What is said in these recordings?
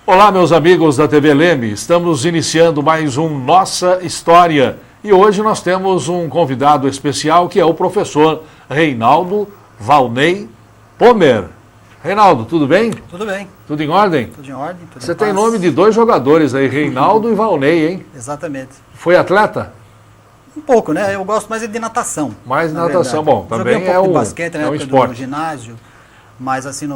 Olá, meus amigos da TV Leme, estamos iniciando mais um Nossa História e hoje nós temos um convidado especial que é o professor Reinaldo Valnei Pomer. Reinaldo, tudo bem? Tudo bem. Tudo em ordem? Tudo em ordem. Tudo Você em tem paz. nome de dois jogadores aí, Reinaldo e Valnei, hein? Exatamente. Foi atleta? Um pouco, né? Eu gosto mais de natação. Mais na natação, verdade. bom, Joguei também um pouco é de basquete na um época esporte. do ginásio, mas assim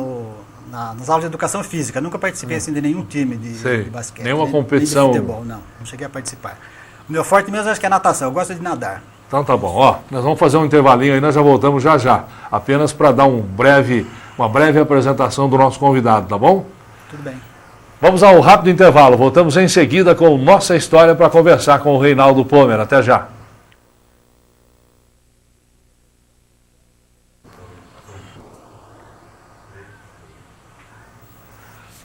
nas aulas de educação física. Nunca participei assim, de nenhum time de basquete. Nenhuma competição. Nem de futebol, não cheguei a participar. O meu forte mesmo acho que é natação, eu gosto de nadar. Então tá bom, ó, nós vamos fazer um intervalinho aí, nós já voltamos já, apenas para dar uma breve apresentação do nosso convidado, tá bom? Tudo bem. Vamos ao rápido intervalo, voltamos em seguida com Nossa História para conversar com o Reinaldo Pomer, até já.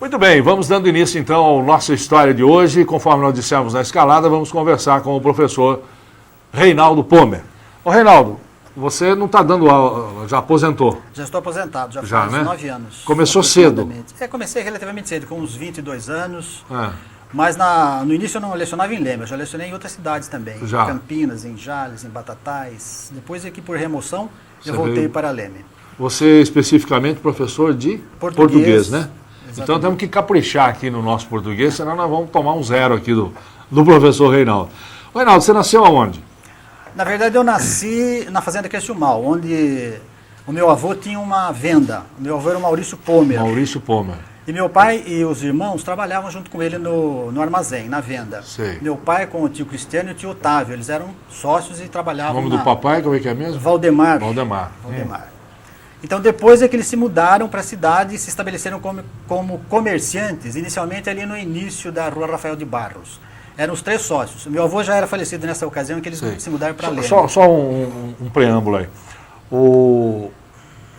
Muito bem, vamos dando início então à nossa história de hoje. Conforme nós dissemos na escalada, vamos conversar com o professor Reinaldo Pomer. Ô Reinaldo, você não está dando aula, já aposentou? Já estou aposentado, já faz né? 9 anos. Começou cedo? Comecei relativamente cedo, com uns 22 anos. É. Mas no início eu não lecionava em Leme, eu já lecionei em outras cidades também. Já. Em Campinas, em Jales, em Batatais. Depois aqui por remoção, eu Você voltei veio... para Leme. Você especificamente professor de português, né? Exatamente. Então temos que caprichar aqui no nosso português, senão nós vamos tomar um zero aqui do professor Reinaldo. Reinaldo, você nasceu aonde? Na verdade eu nasci na fazenda Criciúmal, onde o meu avô tinha uma venda. O meu avô era o Maurício Pomer. Maurício Pomer. E meu pai e os irmãos trabalhavam junto com ele no armazém, na venda. Sei. Meu pai com o tio Cristiano e o tio Otávio, eles eram sócios e trabalhavam. O nome do papai, como é que é mesmo? Valdemar. Valdemar. Então depois é que eles se mudaram para a cidade e se estabeleceram como comerciantes, inicialmente ali no início da rua Rafael de Barros. Eram os 3 sócios. Meu avô já era falecido nessa ocasião em que eles se mudaram para Leme. Só um preâmbulo aí.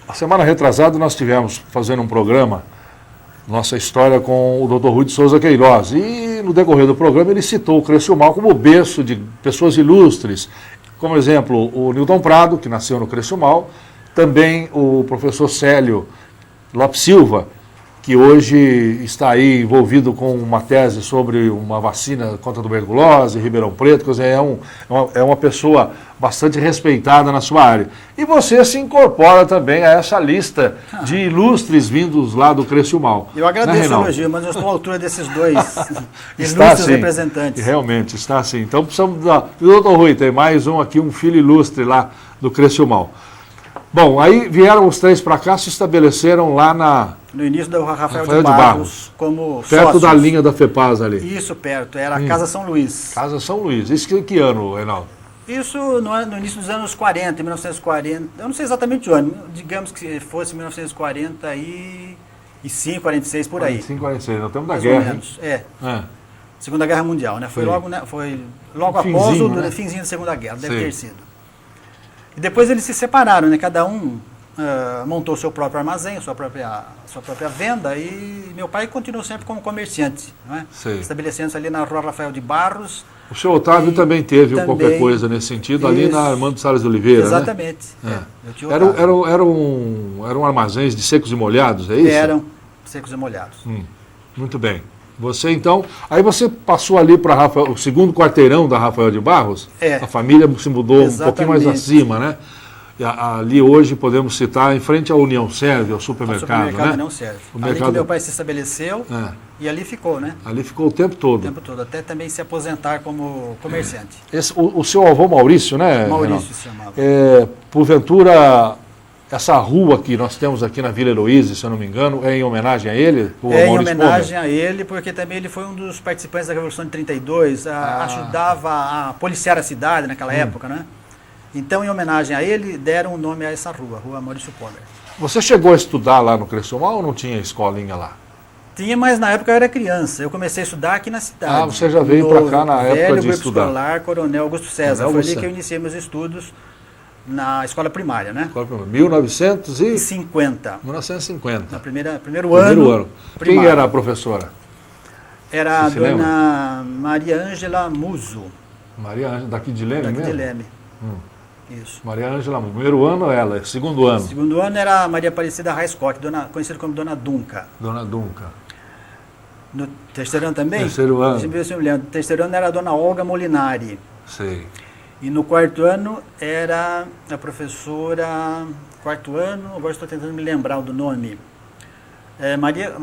A semana retrasada nós tivemos fazendo um programa, Nossa História, com o Dr. Rui de Souza Queiroz. E no decorrer do programa ele citou o Criciúmal como berço de pessoas ilustres. Como exemplo, o Newton Prado, que nasceu no Criciúmal, também o professor Célio Lopes Silva, que hoje está aí envolvido com uma tese sobre uma vacina contra a tuberculose, Ribeirão Preto, quer dizer, é uma pessoa bastante respeitada na sua área. E você se incorpora também a essa lista de ilustres vindos lá do Criciúmal. Eu agradeço o elogio, mas eu estou à altura desses dois ilustres assim, representantes. Realmente, está assim. Então precisamos dar... Doutor Rui, tem mais um aqui, um filho ilustre lá do Criciúmal. Bom, aí vieram os 3 para cá, se estabeleceram lá no início da Rafael de Barros, como perto sócios. Da linha da FEPAS ali. Isso, perto. Era a Casa São Luís. Casa São Luís. Isso que ano, Reinaldo? Isso no início dos anos 40, 1940. Eu não sei exatamente o ano. Digamos que fosse 1945, 46, por aí. 45, 46. Nós temos da Mais guerra. ou menos. Segunda Guerra Mundial, né? Foi logo após o finzinho da Segunda Guerra, deve ter sido. E depois eles se separaram, né? Cada um montou seu próprio armazém, sua própria venda, e meu pai continuou sempre como comerciante, não é? Estabelecendo-se ali na rua Rafael de Barros. O senhor Otávio também teve qualquer coisa nesse sentido, ali na Armando Salles de Oliveira, exatamente, né? Eram armazéns de secos e molhados, é isso? Eram secos e molhados. Muito bem. Você então, aí você passou ali para o segundo quarteirão da Rafael de Barros? A família se mudou um pouquinho mais acima, né? Ali hoje podemos citar em frente à União Serve, ao supermercado, né? União Serve. Ali que meu pai se estabeleceu e ali ficou, né? Ali ficou o tempo todo. O tempo todo, até também se aposentar como comerciante. O seu avô Maurício, né? Maurício se chamava. Porventura, essa rua que nós temos aqui na Vila Heloísa, se eu não me engano, é em homenagem a ele? Em homenagem a ele, porque também ele foi um dos participantes da Revolução de 32, ajudava a policiar a cidade naquela época, né? Então, em homenagem a ele, deram o nome a essa rua, Rua Maurício Pomer. Você chegou a estudar lá no Criciúmal ou não tinha escolinha lá? Tinha, mas na época eu era criança. Eu comecei a estudar aqui na cidade. Você já veio para cá na época de estudar? Escolar Coronel Augusto César. Foi ali que eu iniciei meus estudos na escola primária, né? 1950. 1950. No primeiro ano. Quem era a professora? Era a dona Maria Ângela Muso. Maria Ângela, daqui de Leme mesmo? Daqui de Leme. Isso. Maria Ângela, primeiro ano ela, segundo ano. Segundo ano era Maria Aparecida Raiscock, conhecida como Dona Dunca. Dona Dunca. No terceiro ano também? Terceiro ano. Deixa eu ver se eu me lembro. No terceiro ano era a dona Olga Molinari. Sei. E no quarto ano era a professora... Quarto ano, agora estou tentando me lembrar do nome. Maria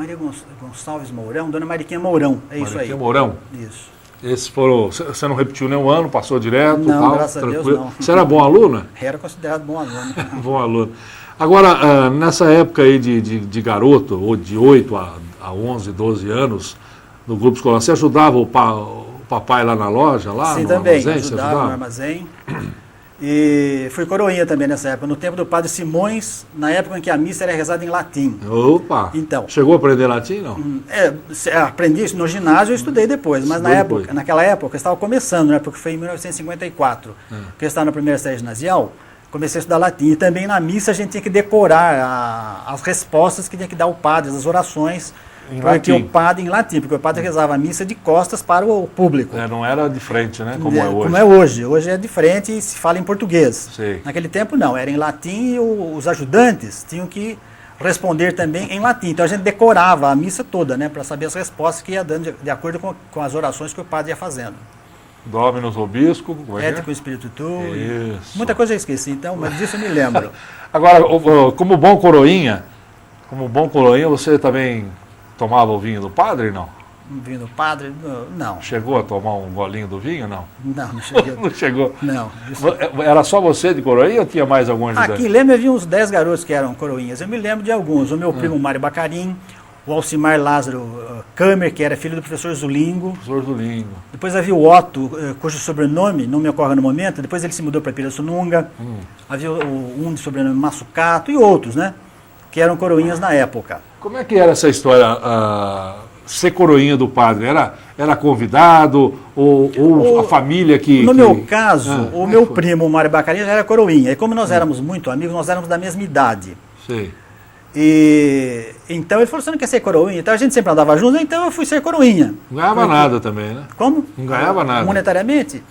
Gonçalves Mourão, dona Mariquinha Mourão, é isso aí. Mariquinha Mourão? Isso. Esses foram, você não repetiu nenhum ano, passou direto? Não, tal, graças tranquilo. a Deus não. Você era bom aluna? Era considerado bom aluno. Bom aluno. Agora, nessa época aí de garoto, ou de 8 a 11, 12 anos, no grupo escolar, você ajudava o papai lá na loja, lá Sim, no também, armazém? ajudava no armazém. E fui coroinha também nessa época, no tempo do padre Simões, na época em que a missa era rezada em latim. Opa! Então, chegou a aprender latim, não? Aprendi isso no ginásio, eu estudei depois, mas naquela época eu estava começando, né, porque foi em 1954, que eu estava na primeira série ginasial, comecei a estudar latim. E também na missa a gente tinha que decorar as respostas que tinha que dar o padre, as orações, porque o padre em latim, porque o padre rezava a missa de costas para o público. Não era de frente, né? Como é hoje. Como é hoje. Hoje é de frente e se fala em português. Sim. Naquele tempo não, era em latim e os ajudantes tinham que responder também em latim. Então a gente decorava a missa toda, né, para saber as respostas que ia dando de acordo com as orações que o padre ia fazendo. Dominus Vobiscum, Et cum Spiritu Tui. Isso. Muita coisa eu esqueci, então, mas disso eu me lembro. Agora, como bom coroinha, você também tomava o vinho do padre, não? Vinho do padre? Não. Chegou a tomar um golinho do vinho, não? Não cheguei. Não chegou? Não. Era só você de coroinha ou tinha mais algum ajudante? Aqui em Leme havia uns 10 garotos que eram coroinhas. Eu me lembro de alguns. O meu primo Mário Bacarim, o Alcimar Lázaro Kamer, que era filho do professor Zulingo. Professor Zulingo. Depois havia o Otto, cujo sobrenome não me ocorre no momento. Depois ele se mudou para Pirassununga. Havia um de sobrenome Massucato e outros, né? Que eram coroinhas na época. Como é que era essa história, ser coroinha do padre? Era convidado ou a família que... No meu caso, o meu primo, Mário Bacarim, já era coroinha. E como nós éramos muito amigos, nós éramos da mesma idade. Sei. E então ele falou, você não quer ser coroinha? Então a gente sempre andava junto, então eu fui ser coroinha. Não ganhava nada também, né? Como? Não ganhava nada. Monetariamente?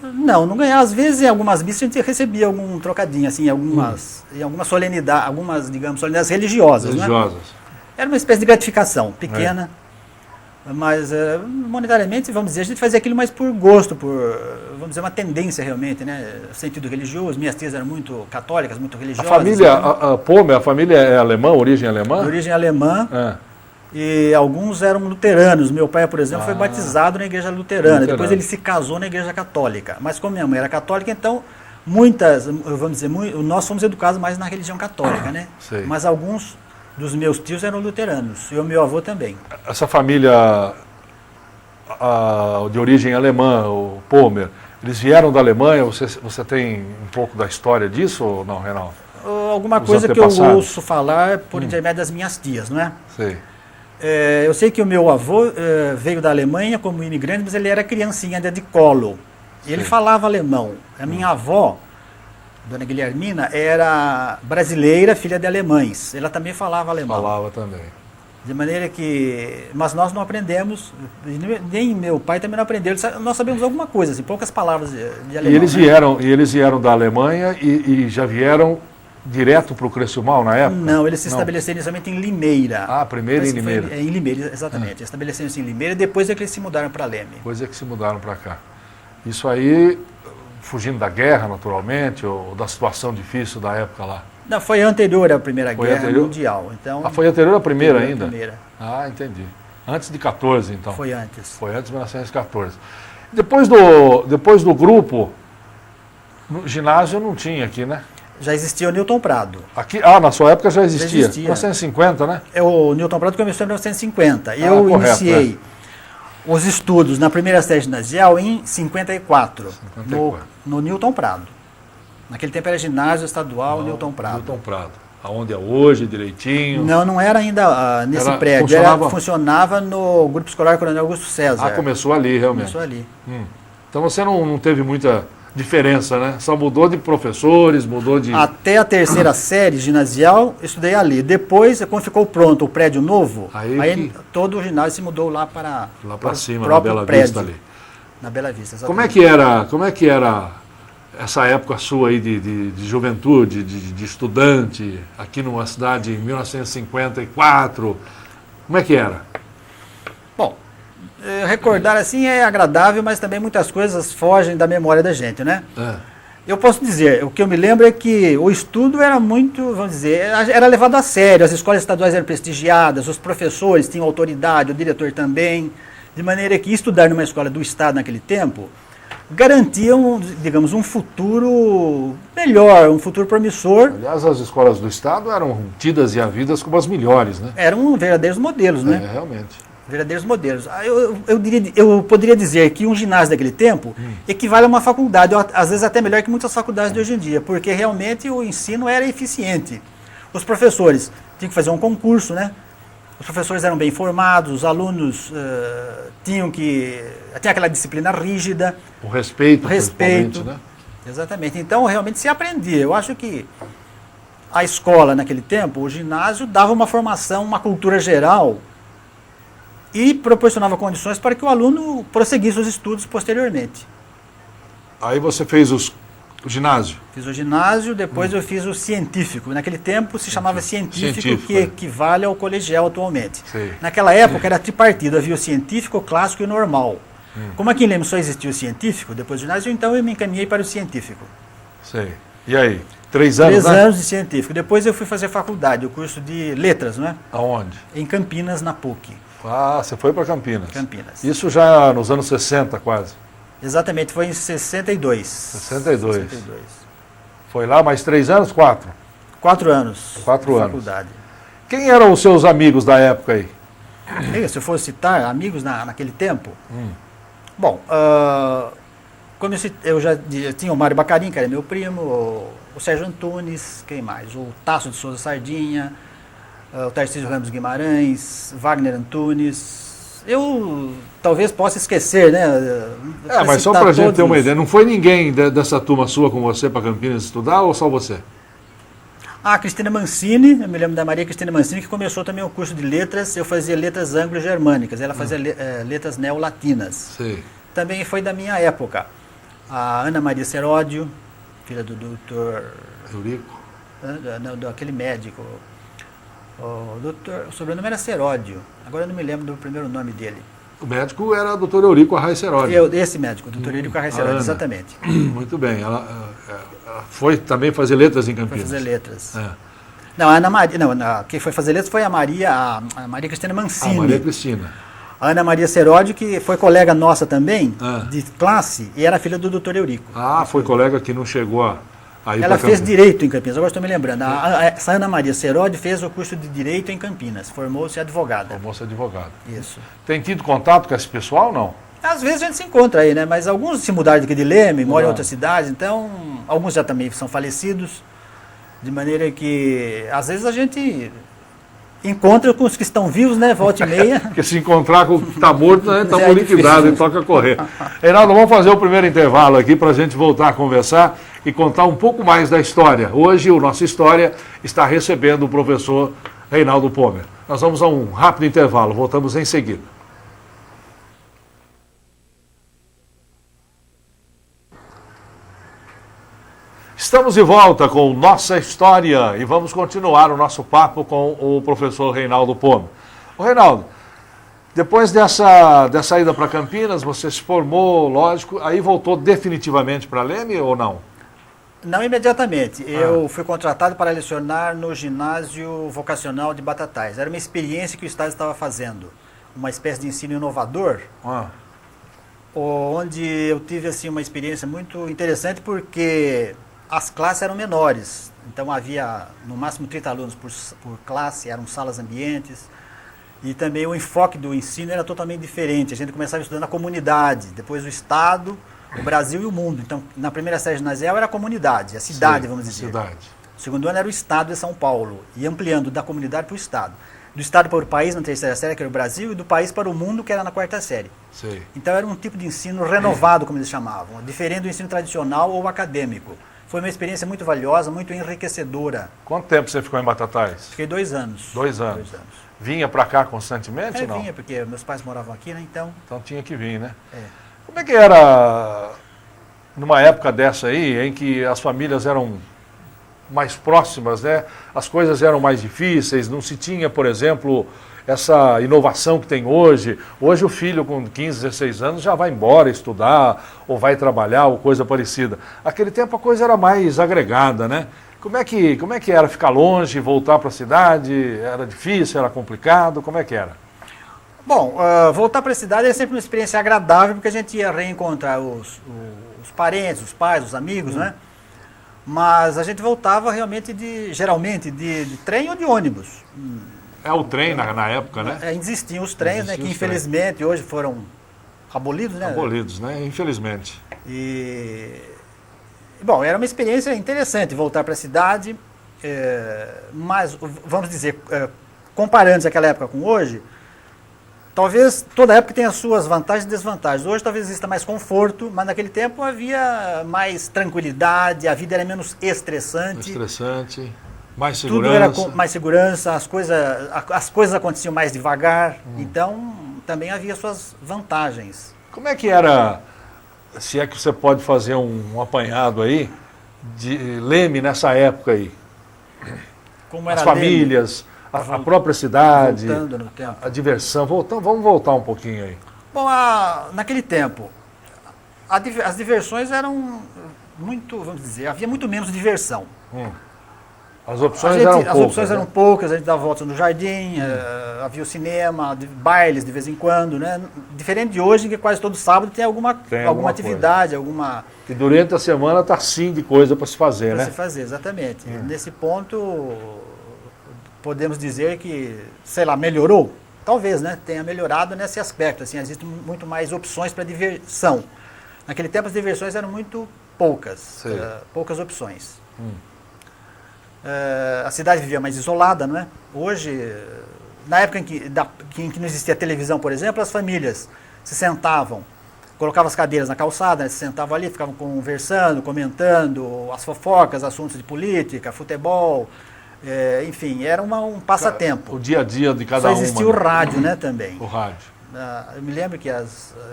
Não ganhava. Às vezes, em algumas missas, a gente recebia algum trocadinho, assim, em algumas solenidades, digamos, solenidades religiosas. Né? Era uma espécie de gratificação, pequena, mas monetariamente, vamos dizer, a gente fazia aquilo mais por gosto, vamos dizer, uma tendência realmente, né? Sentido religioso. Minhas tias eram muito católicas, muito religiosas. A família, Pomer, a família é alemã, origem alemã? Origem alemã. E alguns eram luteranos. Meu pai, por exemplo, foi batizado na igreja luterana. Depois ele se casou na igreja católica. Mas como minha mãe era católica, então vamos dizer, nós fomos educados mais na religião católica, né? Sei. Mas alguns dos meus tios eram luteranos. E o meu avô também. Essa família de origem alemã, o Pomer, eles vieram da Alemanha? Você tem um pouco da história disso ou não, Reinaldo? Alguma coisa que eu ouço falar por intermédio das minhas tias, não é? Sei. Eu sei que o meu avô veio da Alemanha como imigrante, mas ele era criancinha, ainda de colo. Ele falava alemão. A minha avó, Dona Guilhermina, era brasileira, filha de alemães. Ela também falava alemão. Falava também. De maneira que... Mas nós não aprendemos, nem meu pai também não aprendeu. Nós sabemos alguma coisa, assim, poucas palavras de alemão. E eles vieram da Alemanha e já vieram direto para o Criciúmal na época? Não, eles se estabeleceram inicialmente em Limeira. Primeiro em Limeira. Em Limeira, exatamente. Estabeleceram-se em Limeira e depois é que eles se mudaram para Leme. Depois é que se mudaram para cá. Isso aí, fugindo da guerra, naturalmente, ou da situação difícil da época lá? Não, foi anterior à Primeira Guerra Mundial. Então, foi anterior à Primeira ainda? Primeira. Entendi. Antes de 14, então. Foi antes. Foi antes de 1914. Depois do grupo, no ginásio não tinha aqui, né? Já existia o Newton Prado. Aqui, na sua época já existia. 1950, né? O Newton Prado começou em 1950. Eu iniciei os estudos na primeira série ginasial em 54. No Newton Prado. Naquele tempo era ginásio estadual Newton Prado. Newton Prado. Aonde é hoje, direitinho? Não era ainda nesse prédio. Funcionava no Grupo Escolar Coronel Augusto César. Começou ali, realmente. Começou ali. Então você não teve muita diferença, né? Só mudou de professores, mudou de... Até a terceira série ginasial, estudei ali. Depois, quando ficou pronto o prédio novo, aí todo o ginásio se mudou lá para cima, na Bela Vista ali. Na Bela Vista, exatamente. Como é que era essa época sua aí de juventude, de estudante, aqui numa cidade em 1954? Como é que era? Bom, recordar assim é agradável, mas também muitas coisas fogem da memória da gente, né? Eu posso dizer, o que eu me lembro é que o estudo era muito, vamos dizer, era levado a sério, as escolas estaduais eram prestigiadas, os professores tinham autoridade, o diretor também, de maneira que estudar numa escola do Estado naquele tempo garantia, digamos, um futuro melhor, um futuro promissor. Aliás, as escolas do Estado eram tidas e havidas como as melhores, né? Eram verdadeiros modelos, né? Realmente. Verdadeiros modelos. Eu poderia dizer que um ginásio daquele tempo equivale a uma faculdade, ou às vezes até melhor que muitas faculdades de hoje em dia, porque realmente o ensino era eficiente. Os professores tinham que fazer um concurso, né? Os professores eram bem formados, os alunos tinham aquela disciplina rígida. O respeito, né? Exatamente. Então, realmente se aprendia. Eu acho que a escola, naquele tempo, o ginásio, dava uma formação, uma cultura geral e proporcionava condições para que o aluno prosseguisse os estudos posteriormente. Aí você fez o ginásio? Fiz o ginásio, depois eu fiz o científico. Naquele tempo se chamava científico, que equivale ao colegial atualmente. Sei. Naquela época era tripartido, havia o científico, o clássico e o normal. Como aqui em Lemos só existia o científico, depois do ginásio, então eu me encaminhei para o científico. Sei. E aí? 3 anos, 3 anos de científico. Depois eu fui fazer faculdade, o curso de letras, não é? Aonde? Em Campinas, na PUC. Ah, você foi para Campinas. Campinas. Isso já nos anos 60, quase. Exatamente, foi em 62. 62. Foi lá mais 3 anos, 4? 4 anos. 4 anos. Faculdade. Quem eram os seus amigos da época aí? Se eu fosse citar amigos naquele tempo, bom, como eu já tinha o Mário Bacarin, que era meu primo, o Sérgio Antunes, quem mais? O Tasso de Souza Sardinha, o Tarcísio Ramos Guimarães, Wagner Antunes. Eu talvez possa esquecer, né? Mas só para a gente ter uma ideia, não foi ninguém dessa turma sua com você para Campinas estudar ou só você? A Cristina Mancini, eu me lembro da Maria Cristina Mancini, que começou também o curso de letras. Eu fazia letras anglo-germânicas, ela fazia letras neolatinas. Sim. Também foi da minha época. A Ana Maria Seródio, filha do doutor... Eurico? Aquele médico. O sobrenome era Seródio, agora eu não me lembro do primeiro nome dele. O médico era o doutor Eurico Arraes Seródio. Esse médico, o doutor Eurico Arraes Seródio, exatamente. Muito bem. Ela foi também fazer letras em Campinas. Foi fazer letras. Não, a Ana Maria, quem foi fazer letras foi a Maria Cristina Mancini. A Maria Cristina. A Ana Maria Seródio, que foi colega nossa também, de classe, e era filha do doutor Eurico. Foi colega que não chegou a ir Ela fez Direito em Campinas, agora estou me lembrando. Essa Ana Maria Seródio fez o curso de Direito em Campinas, formou-se advogada. Formou-se advogada. Isso. Tem tido contato com esse pessoal ou não? Às vezes a gente se encontra aí, né? Mas alguns se mudaram daqui de Leme, moram em outras cidades, então alguns já também são falecidos, de maneira que às vezes a gente encontra com os que estão vivos, né? Volta e meia. Porque se encontrar com o que está morto, né? Está liquidado e toca correr. Reinaldo, vamos fazer o primeiro intervalo aqui para a gente voltar a conversar e contar um pouco mais da história. Hoje, o Nossa História está recebendo o professor Reinaldo Pomer. Nós vamos a um rápido intervalo, voltamos em seguida. Estamos de volta com Nossa História e vamos continuar o nosso papo com o professor Reinaldo Pomer. Ô Reinaldo, depois dessa ida para Campinas, você se formou, lógico, aí voltou definitivamente para Leme ou não? Não imediatamente. Eu fui contratado para lecionar no ginásio vocacional de Batatais. Era uma experiência que o Estado estava fazendo, uma espécie de ensino inovador, onde eu tive assim, uma experiência muito interessante porque as classes eram menores, então havia no máximo 30 alunos por classe, eram salas ambientes, e também o enfoque do ensino era totalmente diferente. A gente começava estudando a comunidade, depois o Estado, o Brasil e o mundo. Então, na primeira série ginasial era a comunidade, a cidade, vamos dizer. Cidade. O segundo ano era o Estado de São Paulo, e ampliando da comunidade para o Estado. Do Estado para o país, na terceira série, que era o Brasil, e do país para o mundo, que era na quarta série. Sim. Então era um tipo de ensino renovado, como eles chamavam, diferente do ensino tradicional ou acadêmico. Foi uma experiência muito valiosa, muito enriquecedora. Quanto tempo você ficou em Batatais? Fiquei 2 anos. 2 anos. Vinha para cá constantemente ou não? Vinha, porque meus pais moravam aqui, né? Então tinha que vir, né? Como é que era numa época dessa aí, em que as famílias eram mais próximas, né? As coisas eram mais difíceis, não se tinha, por exemplo, essa inovação que tem hoje. Hoje o filho com 15, 16 anos já vai embora estudar, ou vai trabalhar, ou coisa parecida. Aquele tempo a coisa era mais agregada, né? Como é que era ficar longe, voltar para a cidade? Era difícil, era complicado? Como é que era? Bom, voltar para a cidade é sempre uma experiência agradável, porque a gente ia reencontrar os parentes, os pais, os amigos, né? Mas a gente voltava realmente geralmente de trem ou de ônibus. O trem na época, né? Existiam os trens, né? Que infelizmente hoje foram abolidos, né? Abolidos, né? Infelizmente. Bom, era uma experiência interessante voltar para a cidade, mas, vamos dizer, comparando aquela época com hoje, talvez toda época tenha as suas vantagens e desvantagens. Hoje talvez exista mais conforto, mas naquele tempo havia mais tranquilidade, a vida era menos estressante. Mais segurança. Tudo era mais segurança, as coisas aconteciam mais devagar, então também havia suas vantagens. Como é que era, se é que você pode fazer um apanhado aí, de Leme nessa época aí? Como era as famílias, a própria cidade, voltando no tempo. A diversão. Vamos voltar um pouquinho aí. Bom, naquele tempo, as diversões eram muito, vamos dizer, havia muito menos diversão. As opções eram poucas, a gente dava voltas no jardim, havia o cinema, bailes de vez em quando, né? Diferente de hoje, em que quase todo sábado tem alguma atividade, E durante a semana está sim de coisa para se fazer, né? Para se fazer, exatamente. Nesse ponto, podemos dizer que, sei lá, melhorou? Talvez, né? Tenha melhorado nesse aspecto, assim, existem muito mais opções para diversão. Naquele tempo as diversões eram muito poucas, poucas opções. A cidade vivia mais isolada, não é? Hoje, na época em que não existia televisão, por exemplo, as famílias se sentavam, colocavam as cadeiras na calçada, né, se sentavam ali, ficavam conversando, comentando as fofocas, assuntos de política, futebol, enfim, era um passatempo. O dia a dia de cada um. Só existia o rádio, né, também. O rádio. Eu me lembro que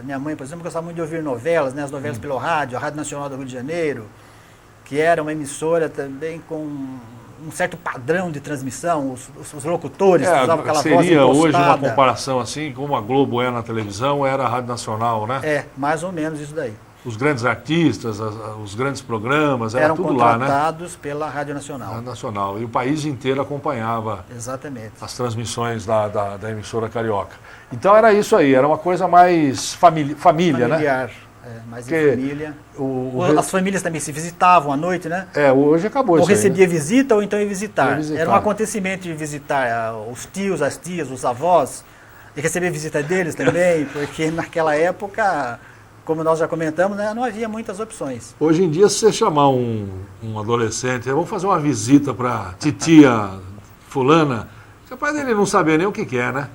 minha mãe, por exemplo, gostava muito de ouvir novelas, né, as novelas pelo rádio, a Rádio Nacional do Rio de Janeiro, que era uma emissora também com um certo padrão de transmissão, os locutores usavam aquela voz impostada. Seria hoje uma comparação assim, como a Globo é na televisão, era a Rádio Nacional, né? Mais ou menos isso daí. Os grandes artistas, os grandes programas, era tudo lá, né? Eram contratados pela Rádio Nacional. Rádio Nacional. E o país inteiro acompanhava as transmissões da emissora carioca. Então era isso aí, era uma coisa mais família, familiar, né? Mais em família. As famílias também se visitavam à noite, né? Hoje acabou isso. Ou recebia visita ou então ia visitar. Era um acontecimento de visitar os tios, as tias, os avós, e receber visita deles também, porque naquela época, como nós já comentamos, né, não havia muitas opções. Hoje em dia, se você chamar um adolescente, vamos fazer uma visita para titia fulana, capaz dele não saber nem o que é, né?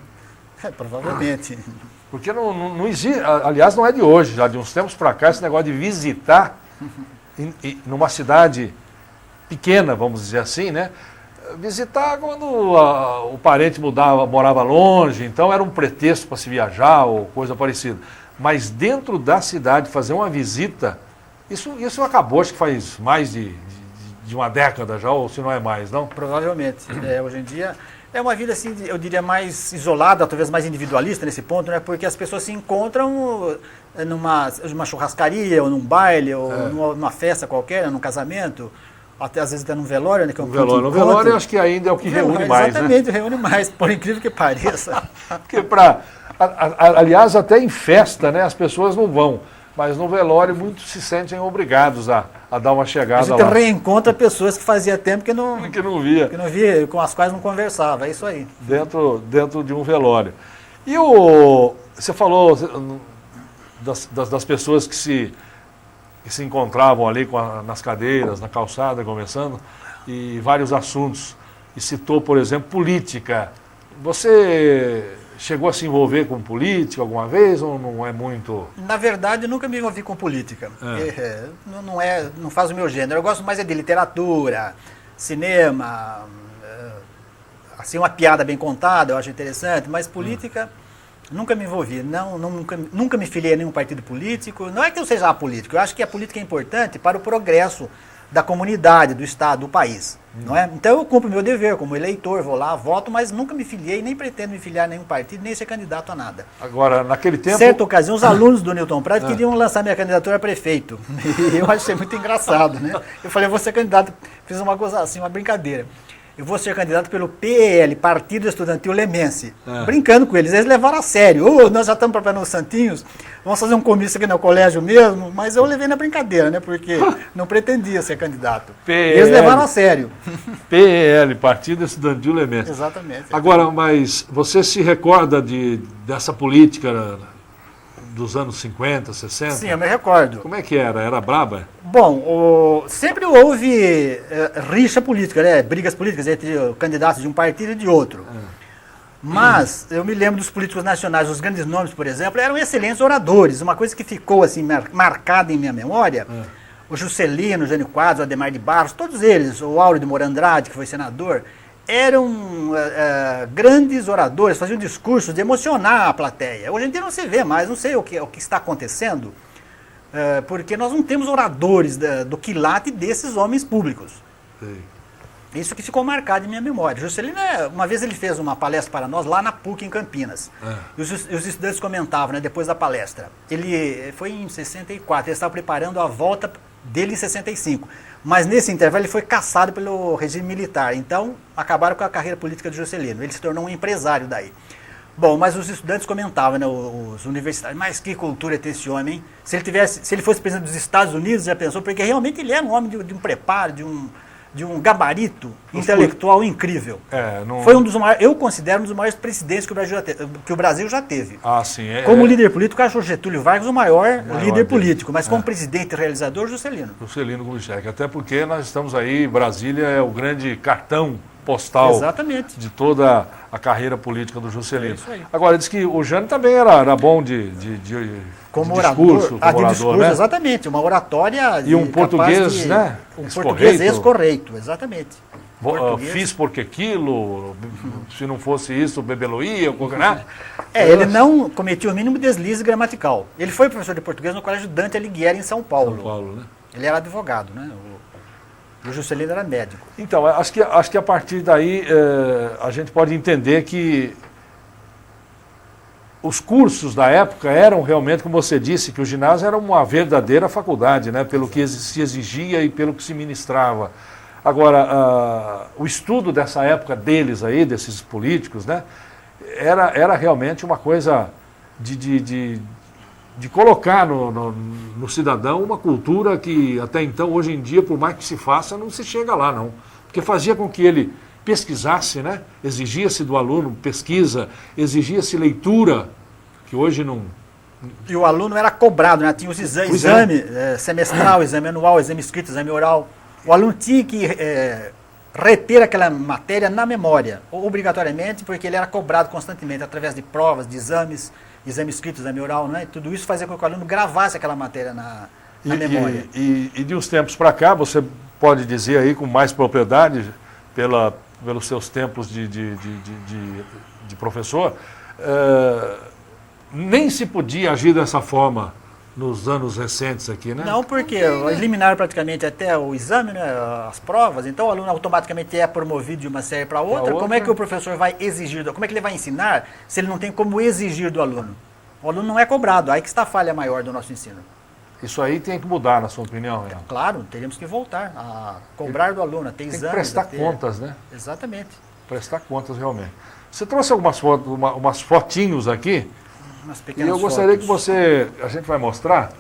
Provavelmente. Porque não existe, aliás, não é de hoje, já de uns tempos para cá, esse negócio de visitar numa cidade pequena, vamos dizer assim, né? Visitar quando o parente morava longe, então era um pretexto para se viajar ou coisa parecida. Mas dentro da cidade, fazer uma visita, isso acabou, acho que faz mais de uma década já, ou se não é mais, não? Provavelmente. Hoje em dia é uma vida, assim, eu diria, mais isolada, talvez mais individualista nesse ponto, né? Porque as pessoas se encontram numa churrascaria, ou num baile, ou numa festa qualquer, num casamento, até às vezes até num velório, né? Que é um no velório eu acho que ainda é o que reúne mais, exatamente, né? Reúne mais, por incrível que pareça. Porque aliás, até em festa, né, as pessoas não vão, mas no velório muitos se sentem obrigados a dar uma chegada lá. A gente reencontra pessoas que fazia tempo que não via, com as quais não conversava, é isso aí. Dentro de um velório. E você falou das pessoas que se encontravam ali nas cadeiras, na calçada, conversando, e vários assuntos. E citou, por exemplo, política. Você chegou a se envolver com política alguma vez ou não é muito? Na verdade, nunca me envolvi com política. Não faz o meu gênero. Eu gosto mais de literatura, cinema, assim, uma piada bem contada, eu acho interessante, mas política nunca me envolvi. Nunca me filiei a nenhum partido político. Não é que eu seja apolítico, eu acho que a política é importante para o progresso da comunidade, do Estado, do país. Não é? Então eu cumpro o meu dever como eleitor, vou lá, voto, mas nunca me filiei, nem pretendo me filiar a nenhum partido, nem ser candidato a nada. Agora, naquele tempo... Certa ocasião, os alunos do Newton Prado queriam lançar minha candidatura a prefeito. E eu achei muito engraçado, né? Eu falei, eu vou ser candidato, fiz uma coisa assim, uma brincadeira. Eu vou ser candidato pelo PEL, Partido Estudantil Lemense. Brincando com eles. Eles levaram a sério. Nós já estamos preparando os santinhos, vamos fazer um comício aqui no colégio mesmo, mas eu levei na brincadeira, né? Porque não pretendia ser candidato. Eles levaram a sério. PEL, Partido Estudantil Lemense. Exatamente. Agora, mas você se recorda dessa política dos anos 50, 60? Sim, eu me recordo. Como é que era? Era braba? Bom, sempre houve rixa política, né? Brigas políticas entre candidatos de um partido e de outro. Mas eu me lembro dos políticos nacionais, os grandes nomes, por exemplo, eram excelentes oradores. Uma coisa que ficou assim marcada em minha memória, o Juscelino, o Jânio Quadros, o Adhemar de Barros, todos eles, o Áureo de Moura Andrade, que foi senador, eram grandes oradores, faziam discursos de emocionar a plateia. Hoje em dia não se vê mais, não sei o que está acontecendo, porque nós não temos oradores do quilate desses homens públicos. Sim. Isso que ficou marcado em minha memória. Juscelino, uma vez ele fez uma palestra para nós lá na PUC, em Campinas. E os estudantes comentavam, né, depois da palestra. Ele foi em 64, ele estava preparando a volta dele em 65. Mas nesse intervalo ele foi caçado pelo regime militar. Então, acabaram com a carreira política de Juscelino. Ele se tornou um empresário daí. Bom, mas os estudantes comentavam, né, os universitários, mas que cultura tem esse homem, hein? Se ele fosse presidente dos Estados Unidos, já pensou? Porque realmente ele era um homem de um preparo, de um gabarito intelectual incrível. Foi um dos maiores, eu considero um dos maiores presidentes que o Brasil já teve. Ah, sim. Como líder político, acho o Getúlio Vargas o maior líder político, mas como presidente e realizador, Juscelino. Juscelino Kubitschek, até porque nós estamos aí, Brasília é o grande cartão postal. Exatamente. De toda a carreira política do Juscelino. É isso aí. Agora, diz que o Jânio também era bom como discurso, discurso, né? Exatamente, uma oratória e um português, né? Um português ex-correito, exatamente. Fiz porque aquilo, se não fosse isso, o bebeloía, né? Ele não cometia o mínimo deslize gramatical. Ele foi professor de português no Colégio Dante Alighieri, em São Paulo. São Paulo, né? Ele era advogado, né? O Juscelino era médico. Então, acho que a partir daí a gente pode entender que os cursos da época eram realmente, como você disse, que o ginásio era uma verdadeira faculdade, né? Pelo que se exigia e pelo que se ministrava. Agora, o estudo dessa época deles aí, desses políticos, né? Era realmente uma coisa de colocar no cidadão uma cultura que até então, hoje em dia, por mais que se faça, não se chega lá, não. Porque fazia com que ele pesquisasse, né? Exigia-se do aluno pesquisa, exigia-se leitura, que hoje não... E o aluno era cobrado, né? Tinha os exame semestral, exame anual, exame escrito, exame oral. O aluno tinha que reter aquela matéria na memória, obrigatoriamente, porque ele era cobrado constantemente, através de provas, de exames, exame escrito, exame oral, né? Tudo isso fazia com que o aluno gravasse aquela matéria na memória. E de uns tempos para cá, você pode dizer aí com mais propriedade, pelos seus tempos de professor, nem se podia agir dessa forma nos anos recentes aqui, né? Não, porque eliminaram praticamente até o exame, né, as provas, então o aluno automaticamente é promovido de uma série para outra. Como é que o professor vai exigir, como é que ele vai ensinar se ele não tem como exigir do aluno? O aluno não é cobrado, aí que está a falha maior do nosso ensino. Isso aí tem que mudar, na sua opinião, Renan? Claro, teríamos que voltar a cobrar do aluno, a ter exames. Tem que prestar contas, né? Exatamente. Prestar contas, realmente. Você trouxe algumas fotos, umas fotinhos aqui, umas pequenas e eu gostaria fotos. que a gente vai mostrar,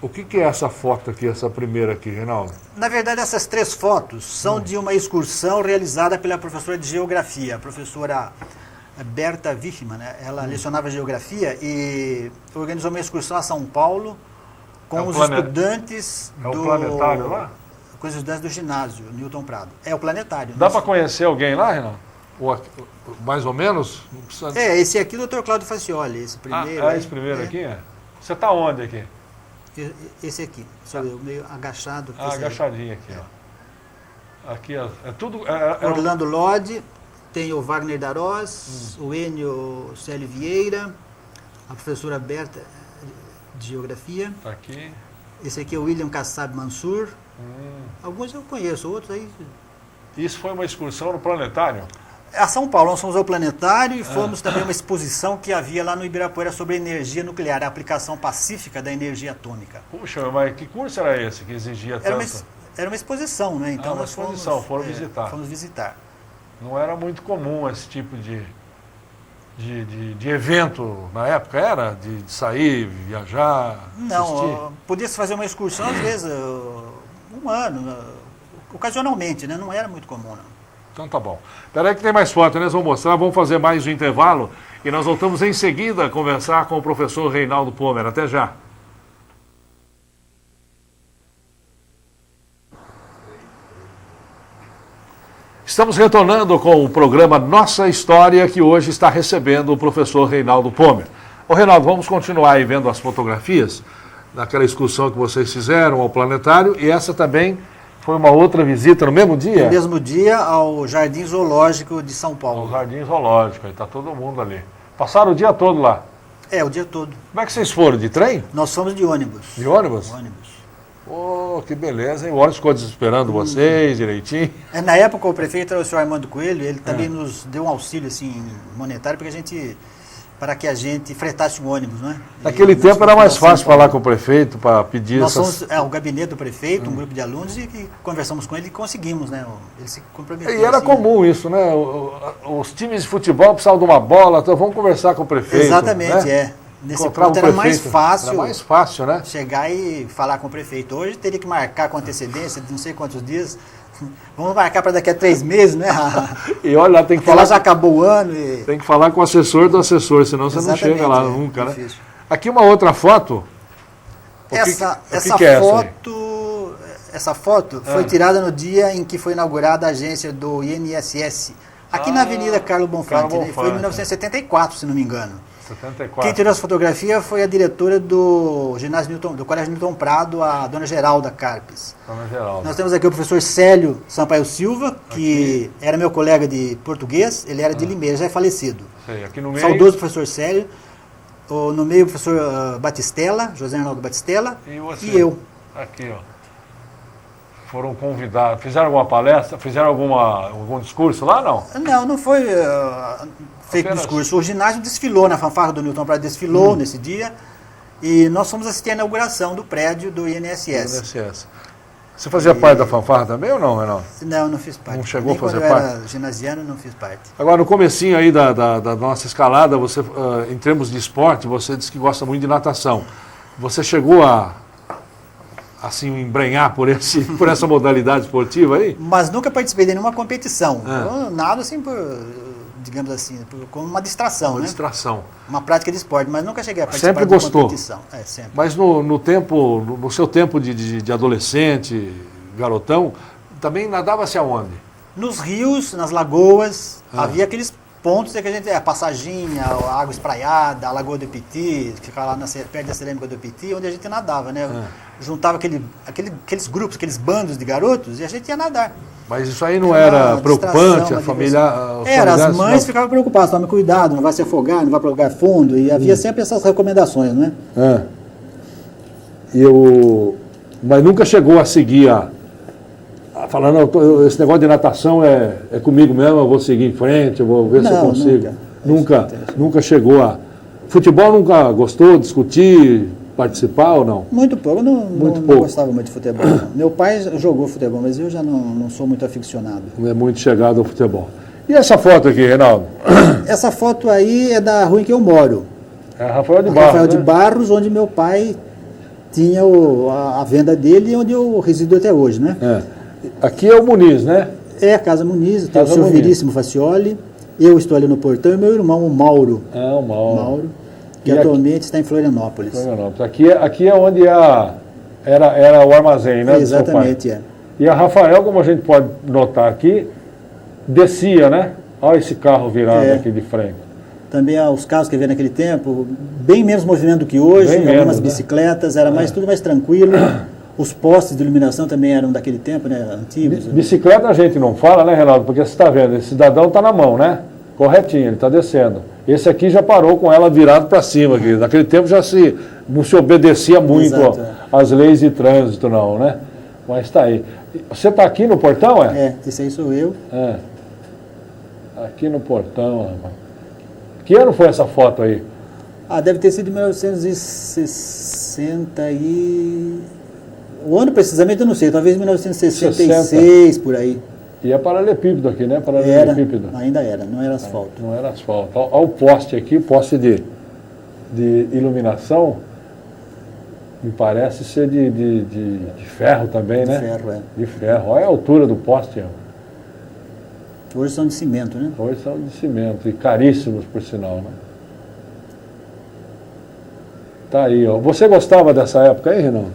o que é essa foto aqui, essa primeira aqui, Reinaldo? Na verdade, essas 3 fotos são de uma excursão realizada pela professora de geografia, a professora Berta Wichmann, né? Ela lecionava geografia e organizou uma excursão a São Paulo com os estudantes do... É o planetário lá? Com os estudantes do ginásio, Newton Prado. É o planetário. Dá para conhecer alguém lá, Reinaldo? Mais ou menos? Não precisa... Esse aqui é o Dr. Cláudio Facioli, esse primeiro. Esse primeiro aqui é? Você está onde aqui? Esse aqui, sou eu, meio agachado. Agachadinho aqui, ó. Aqui é tudo... Orlando Lodge, tem o Wagner Darós, o Enio Célio Vieira, a professora Berta de Geografia. Está aqui. Esse aqui é o William Kassab Mansur. Alguns eu conheço, outros aí... Isso foi uma excursão no planetário? A São Paulo, nós fomos ao planetário e fomos também a uma exposição que havia lá no Ibirapuera sobre energia nuclear, a aplicação pacífica da energia atômica. Puxa, mas que curso era esse que exigia tanto? Era uma exposição, né? Então uma nós exposição, foram visitar. Fomos visitar. Não era muito comum esse tipo de evento na época, era? De sair, viajar, Não, podia-se fazer uma excursão, às vezes, um ano, ocasionalmente, né? Não era muito comum, não. Então tá bom. Espera aí que tem mais foto, né? Nós vamos mostrar, vamos fazer mais um intervalo e nós voltamos em seguida a conversar com o professor Reinaldo Pomer. Até já. Estamos retornando com o programa Nossa História, que hoje está recebendo o professor Reinaldo Pomer. Ô Reinaldo, vamos continuar aí vendo as fotografias daquela excursão que vocês fizeram ao planetário, e essa também foi uma outra visita no mesmo dia? No mesmo dia ao Jardim Zoológico de São Paulo. Ao Jardim Zoológico, aí está todo mundo ali. Passaram o dia todo lá? O dia todo. Como é que vocês foram? De trem? Nós fomos de ônibus. De ônibus? Ônibus. Oh, que beleza, hein? O ônibus ficou esperando vocês direitinho. Na época o prefeito era o senhor Armando Coelho, ele também nos deu um auxílio assim, monetário para que a gente fretasse um ônibus, né? Naquele tempo era mais fácil falar com o prefeito para pedir Nós fomos o gabinete do prefeito, um grupo de alunos, e que conversamos com ele e conseguimos, né? Ele se comprometeu. E era comum isso, né? Os times de futebol precisavam de uma bola, então vamos conversar com o prefeito. Exatamente, né? Nesse ponto era mais fácil. Era mais fácil, né? Chegar e falar com o prefeito. Hoje teria que marcar com antecedência de não sei quantos dias. Vamos marcar para daqui a 3 meses, né? E olha, tem que falar. Já acabou o ano. E... Tem que falar com o assessor do assessor, senão você não chega lá nunca, né? Difícil. Aqui uma outra foto. Essa foto foi tirada no dia em que foi inaugurada a agência do INSS, aqui na Avenida Carlo Bonfante, né? Foi em 1974, se não me engano. 74. Quem tirou essa fotografia foi a diretora do Colégio Newton Prado, a dona Geralda Carpes. Dona Geralda. Nós temos aqui o professor Célio Sampaio Silva, que era meu colega de português, ele era de Limeira, já é falecido. Sei, aqui no meio... Saudoso professor Célio. No meio o professor Batistella, José Arnaldo Batistella, e eu. Aqui, ó. Foram convidados, fizeram alguma palestra, fizeram algum discurso lá, não? Não foi feito discurso. O ginásio desfilou na fanfarra do Newton Prado, desfilou nesse dia, e nós fomos assistir a inauguração do prédio do INSS. Você fazia parte da fanfarra também ou não, Reinaldo? Não, não fiz parte. Não chegou a fazer parte? parte? Eu era ginasiano, não fiz parte. Agora, no comecinho aí da nossa escalada, você, em termos de esporte, você disse que gosta muito de natação. Você chegou a assim, embrenhar por essa modalidade esportiva aí? Mas nunca participei de nenhuma competição. Eu nado assim digamos assim, como uma distração, uma né? Distração. Uma prática de esporte, mas nunca cheguei a participar sempre de gostou. Competição. Sempre. Mas no seu tempo de adolescente, garotão, também nadava-se aonde? Nos rios, nas lagoas, havia aqueles pontos que a gente... A Passaginha, a Água Espraiada, a Lagoa do Ipiti, que ficava lá perto da cerâmica do Ipiti, onde a gente nadava, né? Juntava aqueles grupos, aqueles bandos de garotos, e a gente ia nadar. Mas isso aí não era preocupante? A família... As mães ficavam preocupadas, tome cuidado, não vai se afogar, não vai para lugar fundo, e havia sempre essas recomendações, né? Mas nunca chegou a seguir falando, esse negócio de natação é comigo mesmo, eu vou seguir em frente, eu vou ver se eu consigo. Nunca chegou a... Futebol nunca gostou, discutir, participar ou não? Muito pouco, eu não gostava muito de futebol. Não. Meu pai jogou futebol, mas eu já não sou muito aficionado. Não é muito chegado ao futebol. E essa foto aqui, Reinaldo? Essa foto aí é da rua em que eu moro. É Rafael de Barros, Rafael de Barros, onde meu pai tinha a venda dele e onde eu resido até hoje, né? Aqui é o Muniz, né? É a Casa Muniz, tem o seu Veríssimo Facioli, eu estou ali no portão e meu irmão, o Mauro. O Mauro. Que atualmente está em Florianópolis. Aqui é onde era o armazém, né? Exatamente, E a Rafael, como a gente pode notar aqui, descia, né? Olha esse carro virado aqui de frente. Também os carros que havia naquele tempo, bem menos movimento do que hoje, algumas bicicletas, era tudo mais tranquilo. Os postes de iluminação também eram daquele tempo, né? Antigos. Bicicleta a gente não fala, né, Renato? Porque você está vendo, esse cidadão está na mão, né? Corretinho, ele está descendo. Esse aqui já parou com ela virado para cima. Aqui. Naquele tempo já se não se obedecia muito Exato, às leis de trânsito, não, né? Mas está aí. Você está aqui no portão, é? É, esse aí sou eu. É. Aqui no portão, rapaz. Que ano foi essa foto aí? Ah, deve ter sido de 1960 e... O ano precisamente eu não sei, talvez 1966, por aí. E é paralelepípedo aqui, né? Era, Paralelepípedo. ainda era, não era asfalto. Não era asfalto. Olha o poste aqui, poste de iluminação, me parece ser de ferro também, De né? ferro, é. De ferro. Olha a altura do poste. Hoje são de cimento, né? Hoje são de cimento, e caríssimos, por sinal, né? Tá aí, ó. Você gostava dessa época aí, Renan?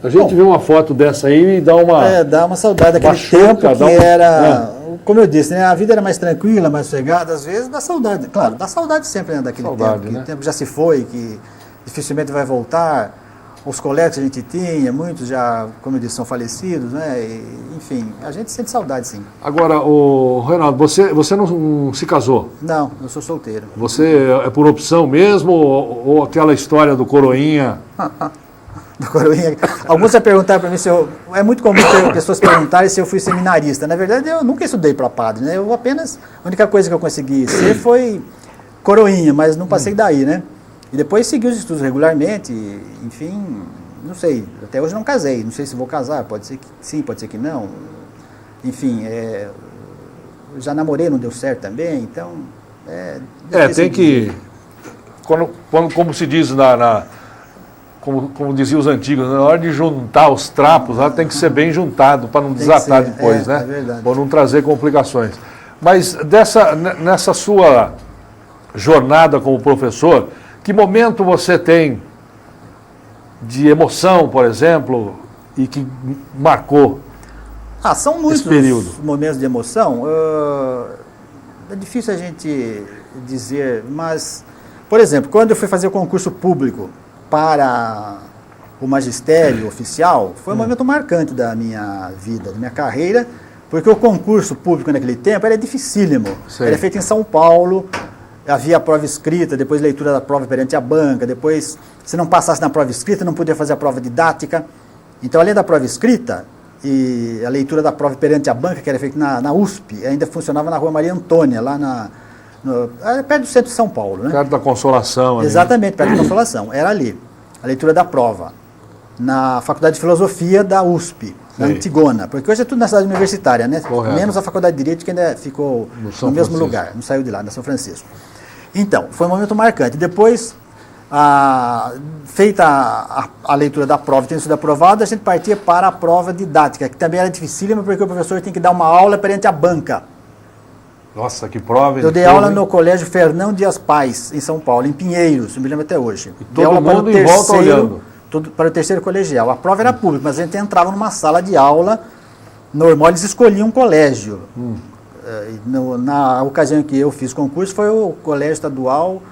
A gente vê uma foto dessa aí e dá uma... É, dá uma saudade daquele Machuca, tempo que dá era... Como eu disse, né? A vida era mais tranquila, mais sossegada, às vezes dá saudade. Claro, dá saudade sempre, né, daquele Saudade, tempo. né? Que o tempo já se foi, que dificilmente vai voltar. Os colegas que a gente tinha, muitos já, como eu disse, são falecidos, né? E, enfim, a gente sente saudade, sim. Agora, Reinaldo, você não se casou? Não, eu sou solteiro. Você é por opção mesmo ou aquela história do coroinha? Do Coroinha. Alguns já perguntaram para mim se eu... É muito comum ter pessoas perguntarem se eu fui seminarista. Na verdade, eu nunca estudei para padre, né? Eu apenas... A única coisa que eu consegui ser foi coroinha, mas não passei daí, né? E depois segui os estudos regularmente, enfim, não sei. Até hoje não casei, não sei se vou casar, pode ser que sim, pode ser que não. Enfim, já namorei, não deu certo também, então... Tem que... Como se diz como diziam os antigos, na hora de juntar os trapos, lá tem que ser bem juntado para não desatar depois, né? É verdade. Ou não trazer complicações. Mas nessa sua jornada como professor, que momento você tem de emoção, por exemplo, e que marcou são muitos esse período? Momentos de emoção. É difícil a gente dizer, mas, por exemplo, quando eu fui fazer o concurso público para o magistério oficial, foi um momento marcante da minha vida, da minha carreira, porque o concurso público naquele tempo era dificílimo. Sei. Era feito em São Paulo, havia a prova escrita, depois leitura da prova perante a banca, depois, se não passasse na prova escrita, não podia fazer a prova didática. Então, além da prova escrita e a leitura da prova perante a banca, que era feita na USP, ainda funcionava na Rua Maria Antônia, lá perto do centro de São Paulo, né? Perto da Consolação. Ali, exatamente, perto da Consolação. Era ali, a leitura da prova, na Faculdade de Filosofia da USP, na Antigona, porque hoje é tudo na cidade universitária, né? Correto. Menos a Faculdade de Direito, que ainda ficou no mesmo lugar, não saiu de lá, na São Francisco. Então, foi um momento marcante. Depois, feita a leitura da prova, tendo sido aprovada, a gente partia para a prova didática, que também era dificílima, porque o professor tinha que dar uma aula perante a banca. Nossa, que prova! Eu dei aula no Colégio Fernão Dias Pais, em São Paulo, em Pinheiros, eu me lembro até hoje. E todo mundo em volta olhando. Para o terceiro colegial. A prova era pública, mas a gente entrava numa sala de aula normal, eles escolhiam um colégio. Na ocasião que eu fiz concurso, foi o Colégio Estadual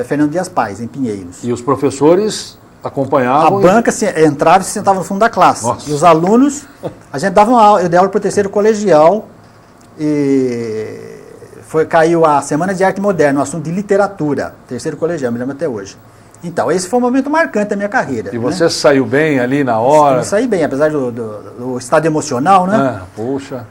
Fernão Dias Pais, em Pinheiros. E os professores acompanhavam? A banca entrava e se sentava no fundo da classe. Nossa. E os alunos, a gente dava uma aula, eu dei aula para o terceiro colegial e... caiu a Semana de Arte Moderna, um assunto de literatura, terceiro colegial, me lembro até hoje. Então, esse foi um momento marcante da minha carreira. E você saiu bem ali na hora? Eu saí bem, apesar do estado emocional, né? Poxa.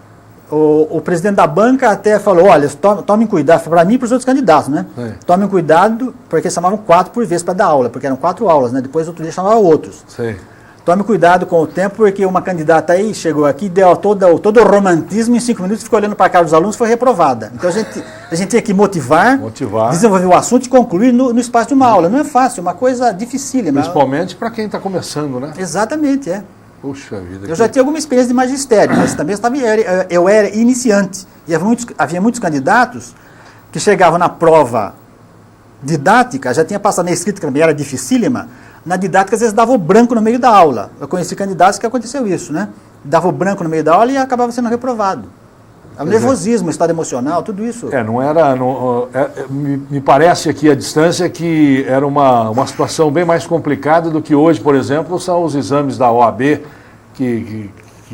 O presidente da banca até falou, olha, tomem cuidado, para mim e para os outros candidatos, né? Tomem cuidado, porque chamavam 4 por vez para dar aula, porque eram 4 aulas, né? Depois outro dia chamavam outros. Sei. Tome cuidado com o tempo, porque uma candidata aí chegou aqui, deu todo o romantismo, em 5 minutos ficou olhando para a cara dos alunos e foi reprovada. Então a gente tinha que motivar, desenvolver o assunto e concluir no espaço de uma aula. Não é fácil, é uma coisa dificílima. Principalmente para quem está começando, né? Exatamente, Puxa vida. Eu já tinha alguma experiência de magistério, mas também eu era iniciante. E havia muitos candidatos que chegavam na prova didática, já tinha passado na escrita, que também era dificílima. Na didática, às vezes, dava o branco no meio da aula. Eu conheci candidatos que aconteceu isso, né? Dava o branco no meio da aula e acabava sendo reprovado. O nervosismo, o estado emocional, tudo isso. Não era... me parece aqui a distância que era uma situação bem mais complicada do que hoje, por exemplo, são os exames da OAB, que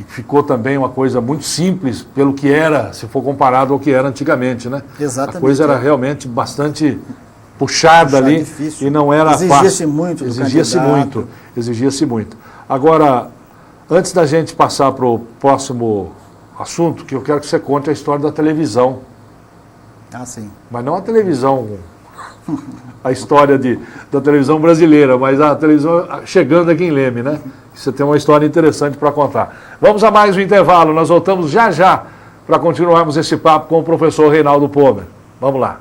ficou também uma coisa muito simples pelo que era, se for comparado ao que era antigamente, né? Exatamente. A coisa era realmente bastante puxada ali, difícil. e não era fácil. Exigia-se muito. Exigia-se muito. Agora, antes da gente passar para o próximo assunto, que eu quero que você conte a história da televisão. Ah, sim. Mas não a televisão, a história da televisão brasileira, mas a televisão chegando aqui em Leme, né? Você tem uma história interessante para contar. Vamos a mais um intervalo, nós voltamos já para continuarmos esse papo com o professor Reinaldo Pomer. Vamos lá.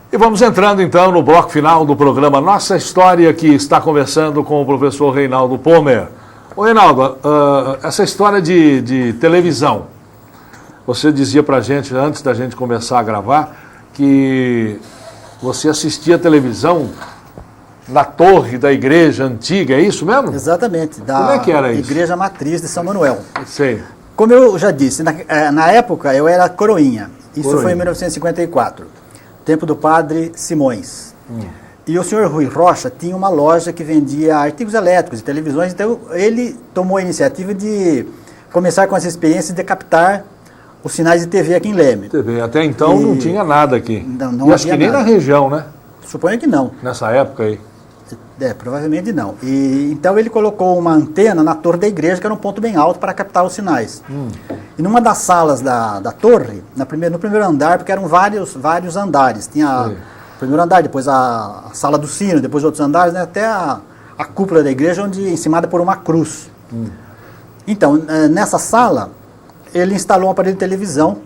E vamos entrando então no bloco final do programa Nossa História, que está conversando com o professor Reinaldo Pomer. Ô Reinaldo, essa história de televisão, você dizia pra gente, antes da gente começar a gravar, que você assistia televisão na torre da igreja antiga, é isso mesmo? Exatamente, Como é que era isso? Igreja Matriz de São Manuel. Sei. Como eu já disse, na época eu era coroinha, isso foi em 1954, tempo do padre Simões. E o senhor Rui Rocha tinha uma loja que vendia artigos elétricos e televisões, então ele tomou a iniciativa de começar com essa experiência de captar os sinais de TV aqui em Leme. Até então não tinha nada aqui. Não e acho que nem na região, né? Suponho que não. Nessa época aí. Provavelmente não. E então ele colocou uma antena na torre da igreja, que era um ponto bem alto para captar os sinais. E numa das salas da torre, no primeiro andar, porque eram vários andares, tinha o primeiro andar, depois a sala do sino, depois outros andares, né, até a cúpula da igreja, onde encimada por uma cruz. Então, nessa sala, ele instalou um aparelho de televisão.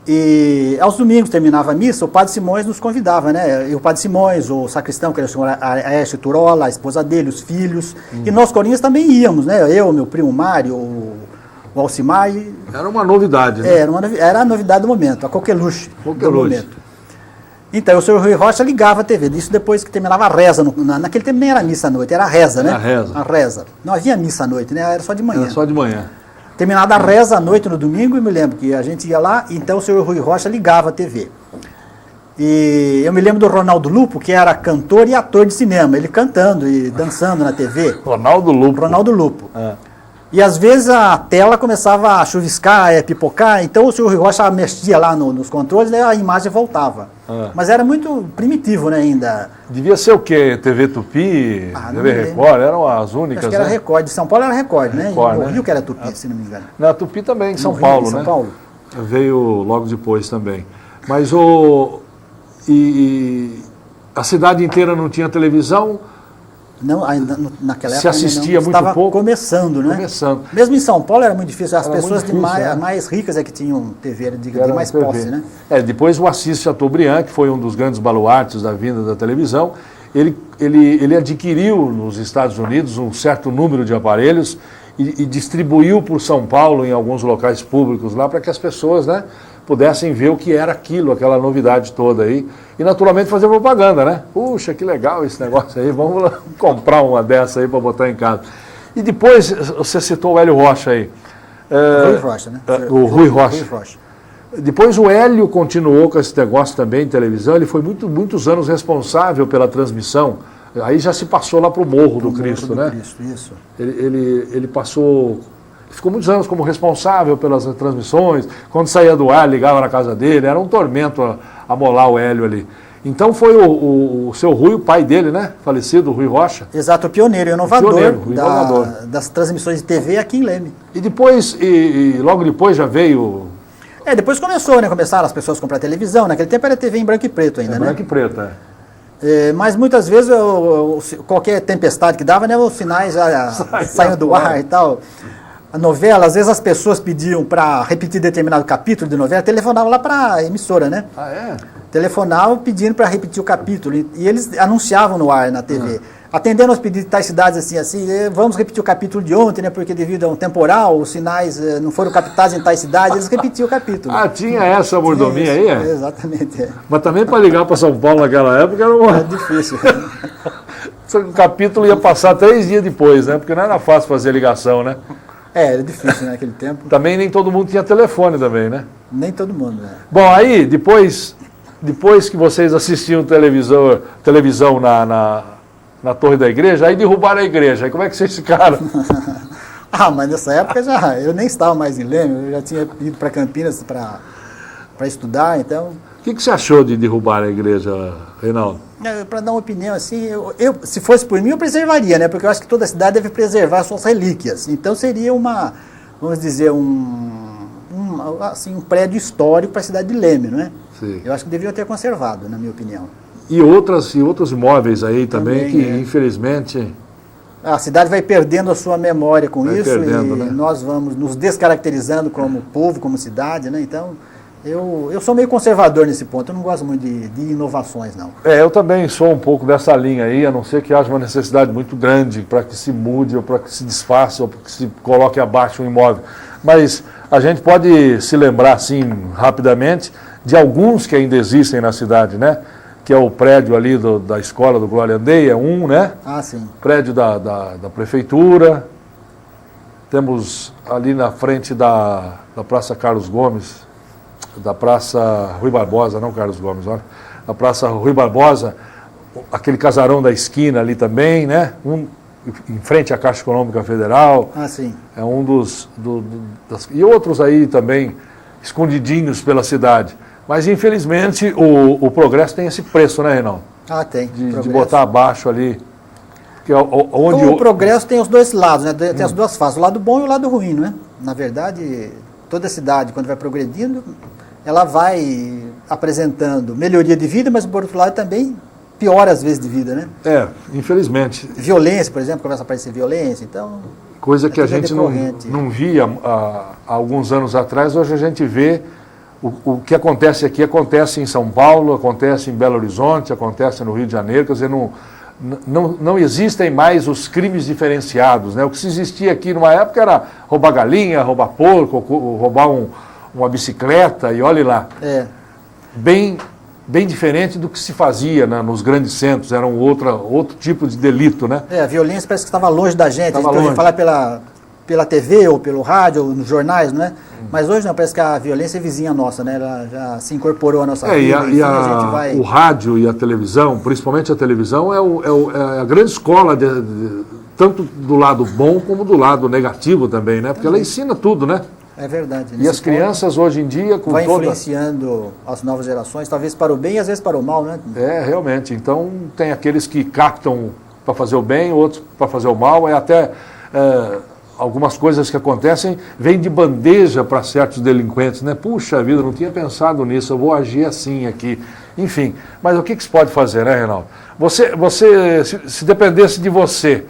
E aos domingos terminava a missa, o padre Simões nos convidava, né? E o padre Simões, o sacristão, que era o senhor Aécio Turola, a esposa dele, os filhos. E nós corinhas também íamos, né? Eu, meu primo Mário, o Alcimar. Era uma novidade, né? Era a novidade do momento, a coqueluche do momento. Então, o senhor Rui Rocha ligava a TV, isso depois que terminava a reza. Naquele tempo nem era missa à noite, era a reza, né? A reza. Não havia missa à noite, né? Era só de manhã. Era só de manhã. Terminada a reza à noite no domingo, eu me lembro que a gente ia lá, então o senhor Rui Rocha ligava a TV. E eu me lembro do Ronaldo Lupo, que era cantor e ator de cinema, ele cantando e dançando na TV. Ronaldo Lupo. E às vezes a tela começava a chuviscar, pipocar, então o senhor Rui Rocha mexia lá nos controles e a imagem voltava. Mas era muito primitivo, né, ainda. Devia ser o quê? TV Tupi, TV Record, eram as únicas, acho que era né? Record, de São Paulo era Record, né? Record, e no né? Rio que era Tupi, se não me engano. Na Tupi também, em São Paulo, né? São Paulo. Veio logo depois também. Mas a cidade inteira não tinha televisão? Não, ainda naquela época se assistia muito estava pouco. Começando, né? Mesmo em São Paulo era muito difícil. As pessoas mais ricas é que tinham TV, de mais posse, né? Depois o Assis Chateaubriand, que foi um dos grandes baluartes da vinda da televisão, ele adquiriu nos Estados Unidos um certo número de aparelhos e distribuiu por São Paulo em alguns locais públicos lá para que as pessoas, né, pudessem ver o que era aquilo, aquela novidade toda aí. E naturalmente fazer propaganda, né? Puxa, que legal esse negócio aí, vamos lá comprar uma dessa aí para botar em casa. E depois, você citou o Hélio Rocha aí. Rui Rocha, né? O Rui Rocha. Depois o Hélio continuou com esse negócio também de televisão, ele foi muitos anos responsável pela transmissão. Aí já se passou lá para o Morro do Cristo, né? Cristo, isso. Ele ficou muitos anos como responsável pelas transmissões, quando saía do ar, ligava na casa dele, era um tormento amolar o Hélio ali. Então foi o seu Rui, o pai dele, né? Falecido, o Rui Rocha. Exato, o pioneiro, inovador das transmissões de TV aqui em Leme. E depois, logo depois já veio... depois começaram as pessoas a comprar televisão, naquele tempo era TV em branco e preto ainda, né? Branco e preto, mas muitas vezes, qualquer tempestade que dava, né, os sinais saíam do ar e tal. A novela, às vezes as pessoas pediam para repetir determinado capítulo de novela, telefonavam lá para a emissora, né? Ah, é? Telefonavam pedindo para repetir o capítulo. E eles anunciavam no ar, na TV. Atendendo aos pedidos de tais cidades assim, vamos repetir o capítulo de ontem, né? Porque devido a um temporal, os sinais não foram captados em tais cidades, eles repetiam o capítulo. Ah, tinha essa mordomia aí? Exatamente. Mas também para ligar para São Paulo naquela época era difícil. O capítulo ia passar 3 dias depois, né? Porque não era fácil fazer ligação, né? Era difícil naquele tempo. Também nem todo mundo tinha telefone também, né? Nem todo mundo, né? Bom, aí, depois que vocês assistiam televisão na torre da igreja, aí derrubaram a igreja. Aí como é que vocês ficaram? Ah, mas nessa época eu nem estava mais em Leme, eu já tinha ido para Campinas para estudar, então... O que você achou de derrubar a igreja, Reinaldo? Para dar uma opinião assim, se fosse por mim, eu preservaria, né? Porque eu acho que toda cidade deve preservar suas relíquias. Então seria vamos dizer, um prédio histórico para a cidade de Leme, não é? Sim. Eu acho que deveriam ter conservado, na minha opinião. E outros imóveis aí também que, infelizmente... A cidade vai perdendo a sua memória com isso perdendo, né? Nós vamos nos descaracterizando como povo, como cidade, né? Então... Eu sou meio conservador nesse ponto, eu não gosto muito de inovações, não. Eu também sou um pouco dessa linha aí, a não ser que haja uma necessidade muito grande para que se mude, ou para que se desfaça, ou para que se coloque abaixo um imóvel. Mas a gente pode se lembrar, assim, rapidamente, de alguns que ainda existem na cidade, né? Que é o prédio ali da escola do Glória Andei, é um, né? Ah, sim. Prédio da prefeitura. Temos ali na frente da Praça Carlos Gomes, da Praça Rui Barbosa, não Carlos Gomes, olha, da Praça Rui Barbosa, aquele casarão da esquina ali também, né? Em frente à Caixa Econômica Federal. Ah, sim. É um e outros aí também, escondidinhos pela cidade. Mas, infelizmente, o progresso tem esse preço, né, Reinaldo? Ah, tem. De botar abaixo ali. Que é onde o progresso tem os dois lados, né? Tem as duas faces, o lado bom e o lado ruim, não é? Na verdade, toda cidade, quando vai progredindo, ela vai apresentando melhoria de vida, mas, por outro lado, também piora às vezes de vida, né? Infelizmente. Violência, por exemplo, começa a aparecer violência, então... Coisa que a gente não via há alguns anos atrás, hoje a gente vê o que acontece aqui, acontece em São Paulo, acontece em Belo Horizonte, acontece no Rio de Janeiro, quer dizer, não existem mais os crimes diferenciados, né? O que se existia aqui numa época era roubar galinha, roubar porco, roubar uma bicicleta, e olhe lá. Bem diferente do que se fazia, né, nos grandes centros, era outro tipo de delito, né? A violência parece que estava longe da gente, a gente pode falar pela TV ou pelo rádio ou nos jornais, não é? Mas hoje não, parece que a violência é vizinha nossa, né? Ela já se incorporou à nossa vida. O rádio e a televisão, principalmente a televisão, é a grande escola, tanto do lado bom como do lado negativo também, né? Porque ela ensina tudo, né? É verdade. E as crianças hoje em dia... Vai influenciando as novas gerações, talvez para o bem e às vezes para o mal, né? Realmente. Então, tem aqueles que captam para fazer o bem, outros para fazer o mal. Algumas coisas que acontecem vêm de bandeja para certos delinquentes, né? Puxa vida, não tinha pensado nisso, eu vou agir assim aqui. Enfim, mas o que se pode fazer, né, Reinaldo? Se dependesse de você,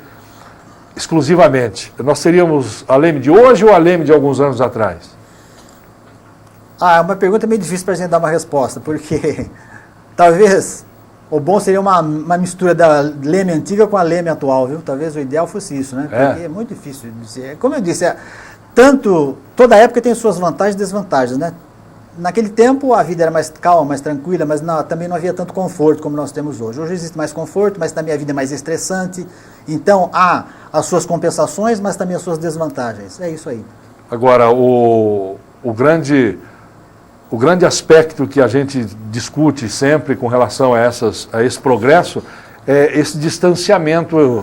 exclusivamente, nós seríamos a Leme de hoje ou a Leme de alguns anos atrás? É uma pergunta meio difícil para a gente dar uma resposta, porque talvez o bom seria uma mistura da Leme antiga com a Leme atual, viu? Talvez o ideal fosse isso, né? Porque é muito difícil de dizer. Como eu disse, toda época tem suas vantagens e desvantagens, né? Naquele tempo a vida era mais calma, mais tranquila, mas também não havia tanto conforto como nós temos hoje. Hoje existe mais conforto, mas também a vida é mais estressante. Então há as suas compensações, mas também as suas desvantagens. É isso aí. Agora, o grande aspecto que a gente discute sempre com relação a esse progresso é esse distanciamento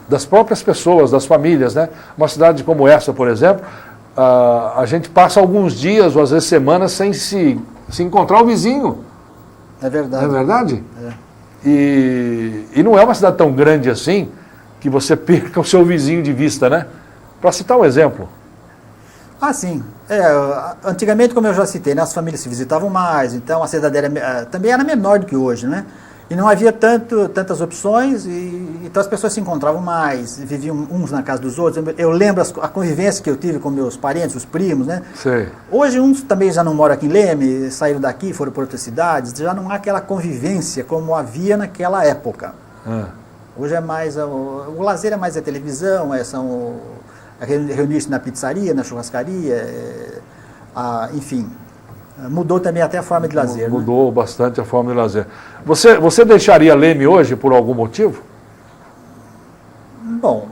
das próprias pessoas, das famílias, né? Uma cidade como essa, por exemplo, a gente passa alguns dias ou às vezes semanas sem se encontrar o vizinho. É verdade. Não é verdade? É. E não é uma cidade tão grande assim que você perca o seu vizinho de vista, né? Para citar um exemplo. Sim. Antigamente, como eu já citei, né, as famílias se visitavam mais, então a cidade também era menor do que hoje, né? E não havia tantas opções, então as pessoas se encontravam mais, viviam uns na casa dos outros. Eu lembro a convivência que eu tive com meus parentes, os primos, né? Sei. Hoje uns também já não moram aqui em Leme, saíram daqui, foram para outras cidades, já não há aquela convivência como havia naquela época. Hoje é mais, o lazer é mais a televisão, são reunir-se na pizzaria, na churrascaria, enfim... Mudou também até a forma de lazer. Mudou bastante a forma de lazer. Você deixaria Leme hoje por algum motivo? Bom,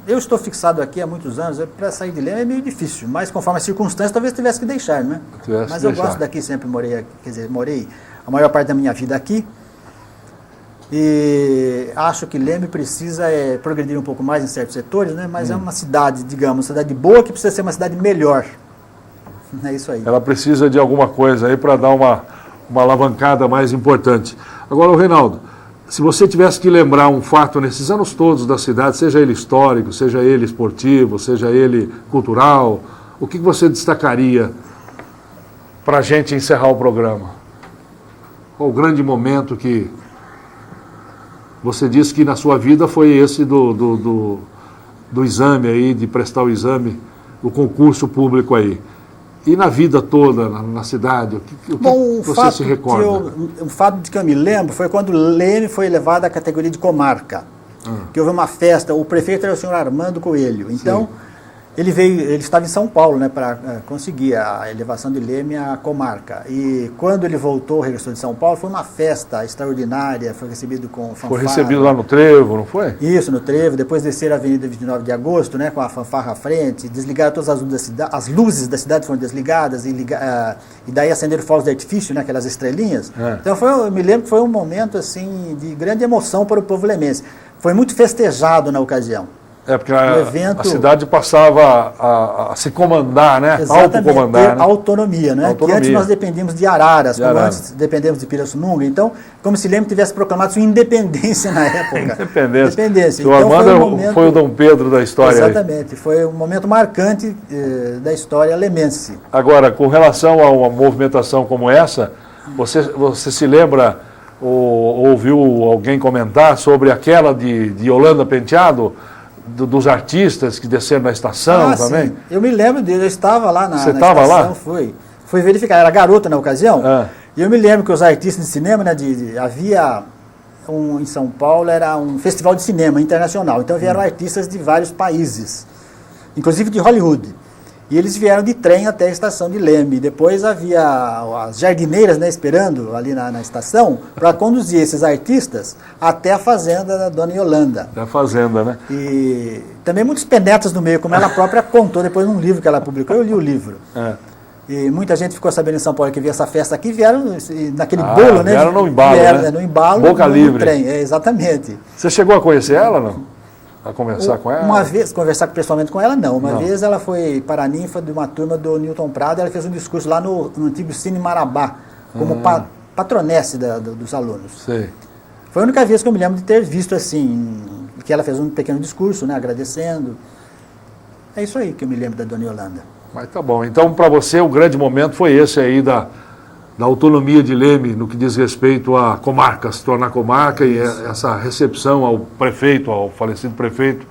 eu estou fixado aqui há muitos anos, para sair de Leme é meio difícil, mas conforme as circunstâncias talvez tivesse que deixar, né? Mas eu gosto daqui, sempre morei a maior parte da minha vida aqui. E acho que Leme precisa progredir um pouco mais em certos setores, né? Mas é uma cidade, digamos, uma cidade boa que precisa ser uma cidade melhor. É isso aí. Ela precisa de alguma coisa aí para dar uma alavancada mais importante. Agora, Reinaldo, se você tivesse que lembrar um fato nesses anos todos da cidade, seja ele histórico, seja ele esportivo, seja ele cultural, o que você destacaria para a gente encerrar o programa? Qual o grande momento que você disse que na sua vida foi esse do exame aí, de prestar o exame, o concurso público aí? E na vida toda, na cidade, o que você se recorda? Um fato de que eu me lembro foi quando Leme foi elevado à categoria de comarca. Que houve uma festa, o prefeito era o senhor Armando Coelho. Então, ele estava em São Paulo, né, para conseguir a elevação de Leme à comarca. E quando ele voltou, regressou de São Paulo, foi uma festa extraordinária, foi recebido com fanfarra. Foi recebido lá no Trevo, não foi? Isso, no Trevo, depois descer a Avenida 29 de Agosto, né, com a fanfarra à frente, desligaram todas as luzes da cidade, as luzes da cidade foram desligadas, e daí acenderam fogos de artifício, né, aquelas estrelinhas. Então, eu me lembro que foi um momento assim, de grande emoção para o povo lemense. Foi muito festejado na ocasião. Porque a cidade passava a se comandar, né? Exatamente, autocomandar, né? Autonomia, né? Autonomia. Que antes nós dependíamos de Araras, como antes dependemos de Pirassununga. Então, como se Leme tivesse proclamado sua independência na época. Independência. O Armando foi o Dom Pedro da história. Exatamente, aí. Foi um momento marcante da história lemense. Agora, com relação a uma movimentação como essa, você se lembra ou ouviu alguém comentar sobre aquela de Yolanda Penteado? Dos artistas que desceram na estação também? Sim. Eu me lembro dele, eu estava lá na estação. Você estava lá? Fui verificar, era garota na ocasião, e eu me lembro que os artistas de cinema, né, havia em São Paulo, era um festival de cinema internacional, então vieram artistas de vários países, inclusive de Hollywood. E eles vieram de trem até a estação de Leme. Depois havia as jardineiras, né, esperando ali na estação para conduzir esses artistas até a fazenda da Dona Yolanda. Até a fazenda, né? E também muitos penetras no meio, como ela própria contou depois num livro que ela publicou. Eu li o livro. E muita gente ficou sabendo em São Paulo que via essa festa aqui, vieram naquele bolo, né? Vieram no embalo, né? No embalo, Boca livre. No trem, exatamente. Você chegou a conhecer ela, não? A conversar com ela? Uma vez, conversar pessoalmente com ela, não. Uma vez ela foi paraninfa de uma turma do Newton Prado, ela fez um discurso lá no antigo Cine Marabá, como patronesse dos alunos. Sei. Foi a única vez que eu me lembro de ter visto assim, que ela fez um pequeno discurso, né, agradecendo. É isso aí que eu me lembro da Dona Yolanda. Mas tá bom. Então, para você, o grande momento foi esse aí da autonomia de Leme no que diz respeito à comarca, se tornar comarca, e essa recepção ao prefeito, ao falecido prefeito,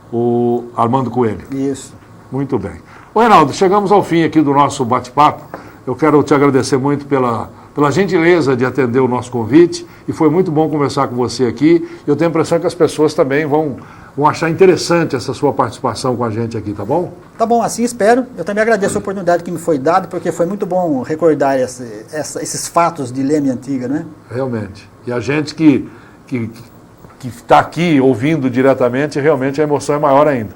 o Armando Coelho. Isso. Muito bem. Ô, Reinaldo, chegamos ao fim aqui do nosso bate-papo. Eu quero te agradecer muito pela gentileza de atender o nosso convite, e foi muito bom conversar com você aqui. Eu tenho a impressão que as pessoas também vão achar interessante essa sua participação com a gente aqui, tá bom? Tá bom, assim espero. Eu também agradeço a oportunidade que me foi dada, porque foi muito bom recordar esses fatos de Leme antiga, né? Realmente. E a gente que está aqui ouvindo diretamente, realmente a emoção é maior ainda.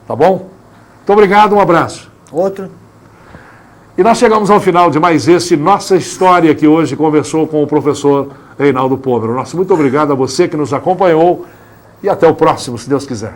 Tá bom? Muito obrigado, um abraço. Outro. E nós chegamos ao final de mais esse Nossa História, que hoje conversou com o professor Reinaldo Pômero. Nosso muito obrigado a você que nos acompanhou e até o próximo, se Deus quiser.